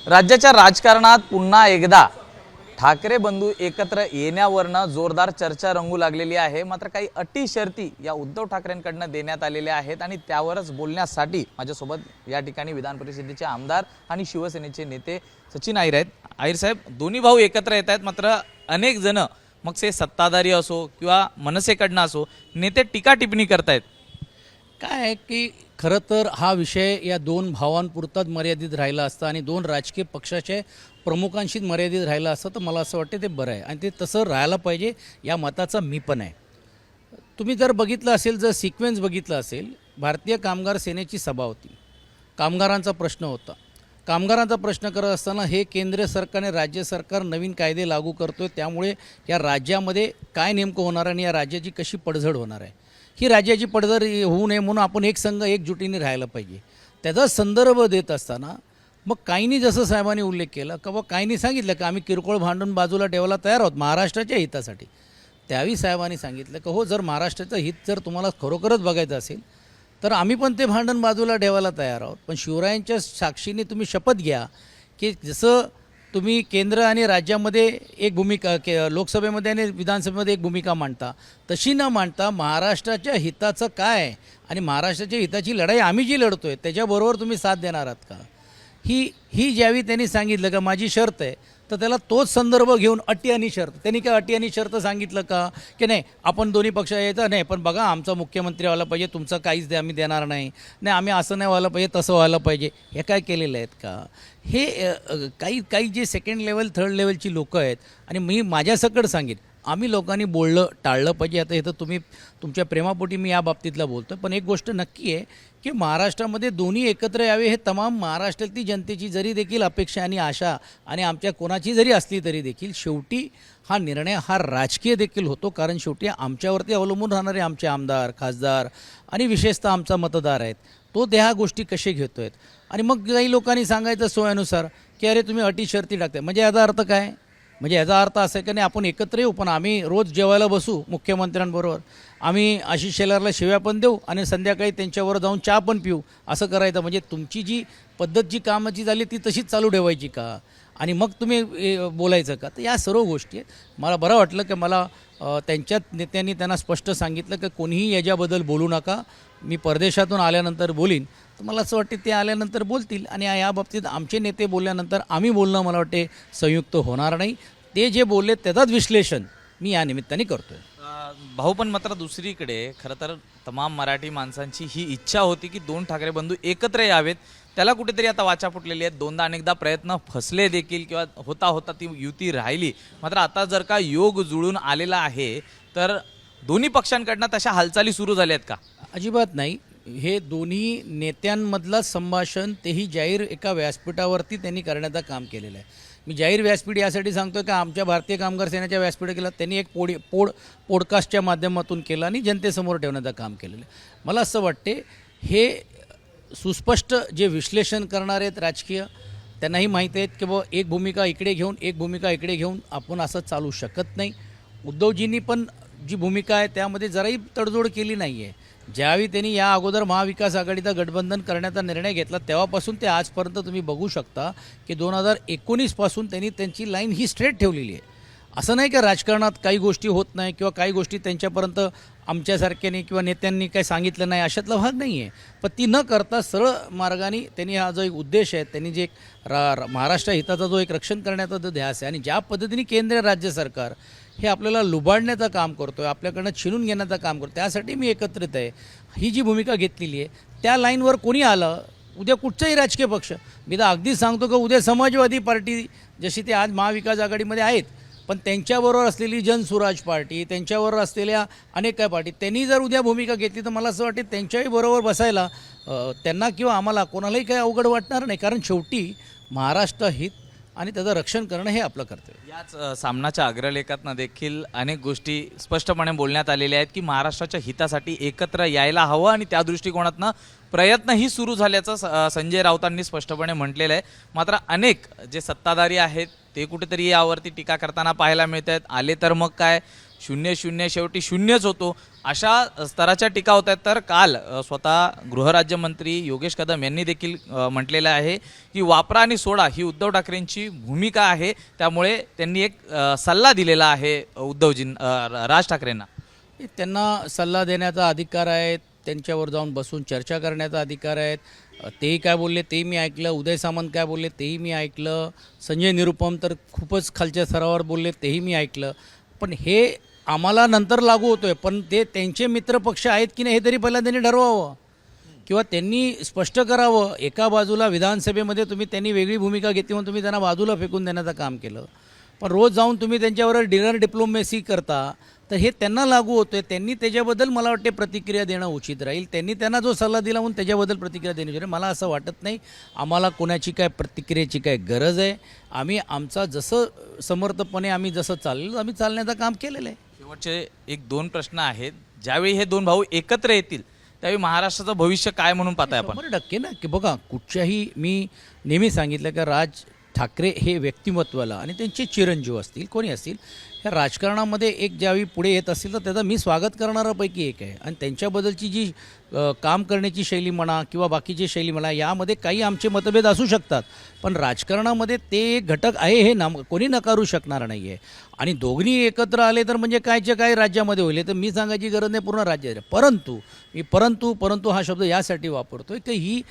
राज्याच्या राजकारणात पुन्हा एकदा ठाकरे बंधू एकत्र येण्यावरनं जोरदार चर्चा रंगू लागलेली आहे। मात्र काही अटी शर्ती या उद्धव ठाकरेंकडून देण्यात आलेल्या आहेत आणि त्यावरच बोलण्यासाठी माझ्यासोबत या ठिकाणी विधान परिषदेचे आमदार आणि शिवसेनेचे नेते सचिन आहिर आहेत। आहिर साहेब, दोन्ही भाऊ एकत्र येत आहेत, मात्र अनेक जण मग ते सत्ताधारी असो किंवा मनसेकडनं असो नेते टीका टिप्पणी करतायत। काय आहे की खरं तर हा विषय या दोन भावांपुरताच मर्यादित राहिला असता आणि दोन राजकीय पक्षाचे प्रमुखांशीच मर्यादित राहिला असतं तर मला असं वाटतं ते बरं आहे आणि ते तसं राहायला पाहिजे या मताचा मी पण आहे। तुम्ही जर बघितलं असेल, जर सिक्वेन्स बघितलं असेल, भारतीय कामगार सेनेची सभा होती, कामगारांचा प्रश्न होता। कामगारांचा प्रश्न करत असताना हे केंद्र सरकारने राज्य सरकार नवीन कायदे लागू करतोय, त्यामुळे या राज्यामध्ये काय नेमकं होणार आणि या राज्याची कशी पडझड होणार आहे, ही राज्याची पडझड होऊ नये म्हणून आपण एक संघ एकजुटीने राहायला पाहिजे। त्याचा संदर्भ देत असताना मग काहींनी जसं साहेबांनी उल्लेख केला का बा काहींनी सांगितलं की आम्ही किरकोळ भांडून बाजूला ठेवायला तयार आहोत महाराष्ट्राच्या हितासाठी। त्यावेळी साहेबांनी सांगितलं की हो, जर महाराष्ट्राचं हित जर तुम्हाला खरोखरच बघायचं असेल तर आम्ही पण ते भांडण बाजूला ठेवायला तयार आहोत, पण शिवरायांच्या साक्षीने तुम्ही शपथ घ्या की जसं तुम्ही केंद्र आणि राज्यामध्ये एक भूमिका लोकसभेमध्ये आणि विधानसभेमध्ये एक भूमिका मांडता, तशी न मांडता महाराष्ट्राच्या हिताचं काय आणि महाराष्ट्राच्या हिताची लढाई आम्ही जी लढतोय त्याच्याबरोबर तुम्ही साथ देणार आहात का, ही ज्यावेळी त्यांनी सांगितलं का माझी शर्त आहे, तर त्याला तोच संदर्भ घेऊन अटी आणि शर्त, त्यांनी काय अटी आणि शर्त सांगितलं का की नाही आपण दोन्ही पक्ष यायचं नाही, पण बघा आमचा मुख्यमंत्री व्हायला पाहिजे, तुमचं काहीच आम्ही देणार नाही, नाही आम्ही असं नाही व्हायला पाहिजे तसं व्हायला पाहिजे, हे काय केलेलं आहेत का? हे काही जे सेकंड लेवल थर्ड लेवलची लोकं आहेत आणि मी माझ्यासकट सांगेन आम्ही लोकांनी बोललं टाळलं पाहिजे। आता हे तर तुम्ही तुमच्या प्रेमापोटी मी या बाबतीतला बोलतो, पण एक गोष्ट नक्की आहे की महाराष्ट्रामध्ये दोन्ही एकत्र यावे हे तमाम महाराष्ट्रातली जनतेची जरी देखील अपेक्षा आणि आशा आणि आमच्या कोणाची जरी असली तरी देखील शेवटी हा निर्णय हा राजकीय देखील होतो, कारण शेवटी आमच्यावरती अवलंबून राहणारे आमचे आमदार खासदार आणि विशेषतः आमचा मतदार आहेत, तो त्या ह्या गोष्टी कसे घेतो आहेत। आणि मग काही लोकांनी सांगायचं सोयीनुसार की अरे तुम्ही अटी शर्ती टाकते, म्हणजे याचा अर्थ काय? म्हणजे याचा अर्थ असा आहे की नाही आपण एकत्र येऊ, पण आम्ही रोज जेवायला बसू मुख्यमंत्र्यांबरोबर, आम्ही आशिष शेलारला शिव्या पण देऊ आणि संध्याकाळी त्यांच्यावर जाऊन चहा पण पिऊ, असं करायचं? म्हणजे तुमची जी पद्धत जी कामाची झाली ती तशीच चालू ठेवायची का आणि मग तुम्ही बोलायचं का? तर या सर्व गोष्टी आहेत। मला बरं वाटलं की मला त्यांच्यात नेत्यांनी त्यांना स्पष्ट सांगितलं की कोणीही याच्याबद्दल बोलू नका, मी परदेशातून आल्यानंतर बोलीन, तर मला असं वाटते ते आल्यानंतर बोलतील आणि या बाबतीत आमचे नेते बोलल्यानंतर आम्ही बोलणं मला वाटते संयुक्त होणार नाही। ते जे बोलले त्याचाच विश्लेषण मी या निमित्ताने करतोय। भाऊ, पण मात्र दुसरीकडे खरं तर तमाम मराठी माणसांची ही इच्छा होती की दोन ठाकरे बंधू एकत्र यावेत, त्याला कुठेतरी आता वाचा फुटलेली आहे। दोनदा अनेकदा प्रयत्न फसले देखील किंवा होता होता ती युती राहिली, मात्र आता जर का योग जुळून आलेला आहे तर दोन्ही पक्षांकडनं तशा हालचाली सुरू झाल्या आहेत का? अजिबात नाही। हे दोन्ही नेत्यांमधलं संभाषण तेही जाहीर एका व्यासपीठावरती त्यांनी करण्याचं काम केलेलं आहे। मी जाहीर व्यासपीठ यासाठी सांगतोय की आमच्या भारतीय कामगार सेनेच्या व्यासपीठ केलं, त्यांनी एक पॉडकास्टच्या माध्यमातून केलं आणि जनतेसमोर ठेवण्याचं काम केलेलं आहे। मला असं वाटते हे सुस्पष्ट जे विश्लेषण करणारे आहेत राजकीय, त्यांनाही माहीत आहेत की बाबा एक भूमिका इकडे घेऊन एक भूमिका इकडे घेऊन आपण असं चालू शकत नाही। उद्धवजींनी पण जी भूमिका आहे त्यामध्ये जराही तडजोड केली नाही आहे। ज्यावेळी त्यांनी या अगोदर महाविकास आघाडीचा गठबंधन करण्याचा निर्णय घेतला तेव्हापासून ते आजपर्यंत तुम्ही बघू शकता की 2019 पासून त्यांनी त्यांची लाईन ही स्ट्रेट ठेवलेली आहे। असं नाही की राजकारणात काही गोष्टी होत नाही किंवा काही गोष्टी त्यांच्यापर्यंत आमच्यासारख्याने किंवा नेत्यांनी काही सांगितलं नाही अशातला भाग नाही आहे, पण ती न करता सरळ मार्गाने त्यांनी हा जो एक उद्देश आहे, त्यांनी जे महाराष्ट्र हिताचा जो एक रक्षण करण्याचा जो ध्यास आहे आणि ज्या पद्धतीने केंद्र राज्य सरकार हे आपल्याला लुबाडण्याचं काम करतो आहे, आपल्याकडनं छिनून घेण्याचं काम करतो, त्यासाठी मी एकत्रित आहे ही जी भूमिका घेतलेली आहे। त्या लाईनवर कोणी आलं, उद्या कुठचाही राजकीय पक्ष, मी तर अगदीच सांगतो की उद्या समाजवादी पार्टी जशी ते आज महाविकास आघाडीमध्ये आहेत, पण त्यांच्याबरोबर असलेली जनसुराज पार्टी, त्यांच्याबरोबर असलेल्या अनेक काय पार्टी, त्यांनी जर उद्या भूमिका घेतली तर मला असं वाटते त्यांच्याही बरोबर बसायला त्यांना किंवा आम्हाला कोणालाही काही अवघड वाटणार नाही, कारण शेवटी महाराष्ट्र हित आणि त्याचं रक्षण करणं हे आपलं कर्तव्य। याच सामनाच्या अग्रलेखातनं देखील अनेक गोष्टी स्पष्टपणे बोलण्यात आलेल्या आहेत की महाराष्ट्राच्या हितासाठी एकत्र यायला हवं आणि त्या दृष्टिकोनातनं प्रयत्नही सुरू झाल्याचं संजय राऊतांनी स्पष्टपणे म्हटलेलं आहे। मात्र अनेक जे सत्ताधारी आहेत ते कुठेतरी यावरती टीका करताना पाहायला मिळत आहेत। आले तर मग काय, शून्य शून्य शेवटी शून्यच होतो, अशा स्तराच्या टीका होत आहेत. तर काल स्वतः गृहराज्यमंत्री योगेश कदम यांनी देखील म्हटलेलं आहे की वापरा आणि सोडा ही उद्धव ठाकरेंची भूमिका आहे. त्यामुळे त्यांनी एक सल्ला दिलेला आहे राज ठाकरेंना. त्यांना सल्ला देण्याचा अधिकार आहे, त्यांच्यावर जाऊन बसून चर्चा करण्याचा अधिकार आहे. तेही काय बोलले तेही मी ऐकलं, उदय सामंत काय बोलले तेही मी ऐकलं, संजय निरुपम तर खूपच खालच्या स्तरावर बोलले तेही मी ऐकलं. पण हे आम्हाला नंतर लागू होतो आहे, पण ते त्यांचे मित्रपक्ष आहेत की नाही हे तरी पहिला त्यांनी ठरवावं किंवा त्यांनी स्पष्ट करावं. एका बाजूला विधानसभेमध्ये त्यांनी वेगळी भूमिका घेतली म्हणून तुम्ही त्यांना बाजूला फेकून देण्याचं काम केलं, पण रोज जाऊन तुम्ही त्यांच्यावर डिनर डिप्लोमेसी करता, तर हे त्यांना लागू होतं आहे. त्यांनी त्याच्याबद्दल मला वाटते प्रतिक्रिया देणं उचित राहील. त्यांना जो सल्ला दिला म्हणून त्याच्याबद्दल प्रतिक्रिया देणं उचित. मला असं वाटत नाही आम्हाला कोणाची काय प्रतिक्रियेची काय गरज आहे. आम्ही आमचा जसं समर्थपणे आम्ही जसं चाललो आम्ही चालण्याचं काम केलेलं आहे. शेवटचे 1-2 प्रश्न आहेत. ज्यावेळी हे दोन भाऊ एकत्र येतील त्यावेळी महाराष्ट्राचं भविष्य काय म्हणून पाहताय आपण? 100% ना, की बघा कुठच्याही मी नेहमी सांगितलं की राज ठाकरे हे व्यक्तिमत्वाला आणि त्यांचे चिरंजीव असतील कोणी असतील ह्या राजकारणामध्ये एक ज्यावेळी पुढे येत असतील तर त्याचं मी स्वागत करणारापैकी एक आहे. आणि त्यांच्याबद्दलची जी काम करण्याची शैली म्हणा किंवा बाकीची शैली म्हणा यामध्ये काही आमचे मतभेद असू शकतात, पण राजकारणामध्ये ते एक घटक आहे हे कोणी नकारू शकणार नाही आहे. आणि दोघी एकत्र आले तर म्हणजे कायचे काय राज्यामध्ये होईल तर मी सांगायची गरज नाही, पूर्ण राज्य. परंतु हा शब्द यासाठी वापरतो की ही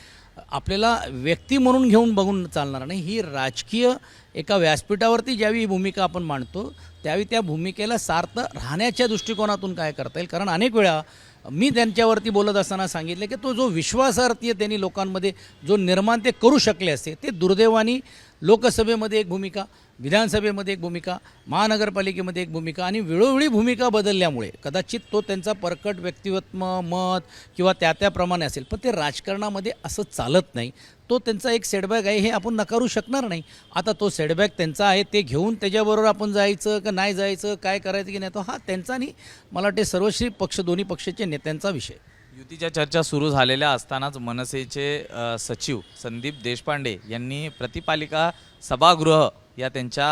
आपल्याला व्यक्ती म्हणून घेऊन बघून चालणार नाही. ही राजकीय एका व्यासपीठावरती ज्यावेळी भूमिका आपण मांडतो त्यावेळी त्या भूमिकेला सार्थ राहण्याच्या दृष्टिकोनातून काय करता येईल. कारण अनेक वेळा मी त्यांच्यावरती बोलत असताना सांगितलं की तो जो विश्वासार्थी त्यांनी लोकांमध्ये जो निर्माण ते करू शकले असते ते दुर्दैवाने लोकसभेमध्ये एक भूमिका, विधानसभेमध्ये एक भूमिका, महानगरपालिकेमध्ये एक भूमिका आणि वेळोवेळी भूमिका बदलल्यामुळे कदाचित तो त्यांचा परकट व्यक्तिमत्व मत किंवा त्याप्रमाणे असेल, पण ते राजकारणामध्ये असं चालत नाही. तो त्यांचा एक सेटबॅक आहे हे आपण नकारू शकणार नाही. आता तो सेटबॅक त्यांचा आहे ते घेऊन त्याच्याबरोबर आपण जायचं का नाही जायचं काय करायचं की नाही तो हा त्यांचा नाही, मला वाटते सर्वश्री पक्ष दोन्ही पक्षाचे नेत्यांचा विषय. युतीच्या चर्चा सुरू झालेल्या असतानाच मनसेचे सचिव संदीप देशपांडे यांनी प्रतिपालिका सभागृह या त्यांच्या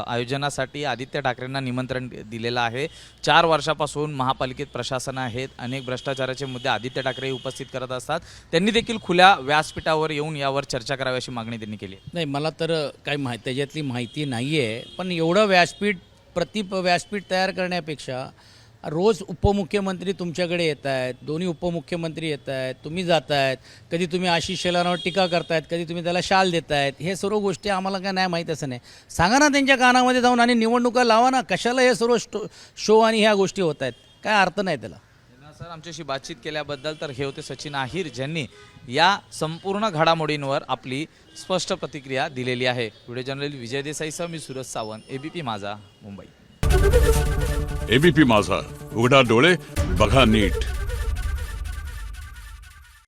आयोजनासाठी आदित्य ठाकरेंना निमंत्रण दिलेलं आहे. 4 वर्षापासून महापालिकेत प्रशासन आहेत, अनेक भ्रष्टाचाराचे मुद्दे आदित्य ठाकरे उपस्थित करत असतात. त्यांनी देखील खुल्या व्यासपीठावर येऊन यावर चर्चा करावी अशी मागणी त्यांनी केली. नाही मला तर काही त्याच्यातली माहिती नाही आहे, पण एवढं व्यासपीठ तयार करण्यापेक्षा रोज उपमुख्यमंत्री तुमच्याकडे येत आहेत, दोन्ही उपमुख्यमंत्री येत आहेत, तुम्ही जात आहेत, कधी तुम्ही आशिष शेलारावर टीका करतायत, कधी तुम्ही त्याला शाल देत आहेत. हे सर्व गोष्टी आम्हाला काय नाही माहीत असं नाही. सांगा ना त्यांच्या कानामध्ये जाऊन आणि निवडणुका लावा ना. कशाला हे सर्व शो आणि ह्या गोष्टी होत आहेत, काय अर्थ नाही त्याला. सर आमच्याशी बातचीत केल्याबद्दल. तर हे होते सचिन अहिर ज्यांनी या संपूर्ण घडामोडींवर आपली स्पष्ट प्रतिक्रिया दिलेली आहे. व्हिडिओ जर्नलिस्ट विजय देसाईसह मी सूरज सावंत, एबीपी माझा, मुंबई. एबीपी माझा, उघडा डोळे बघा नीट.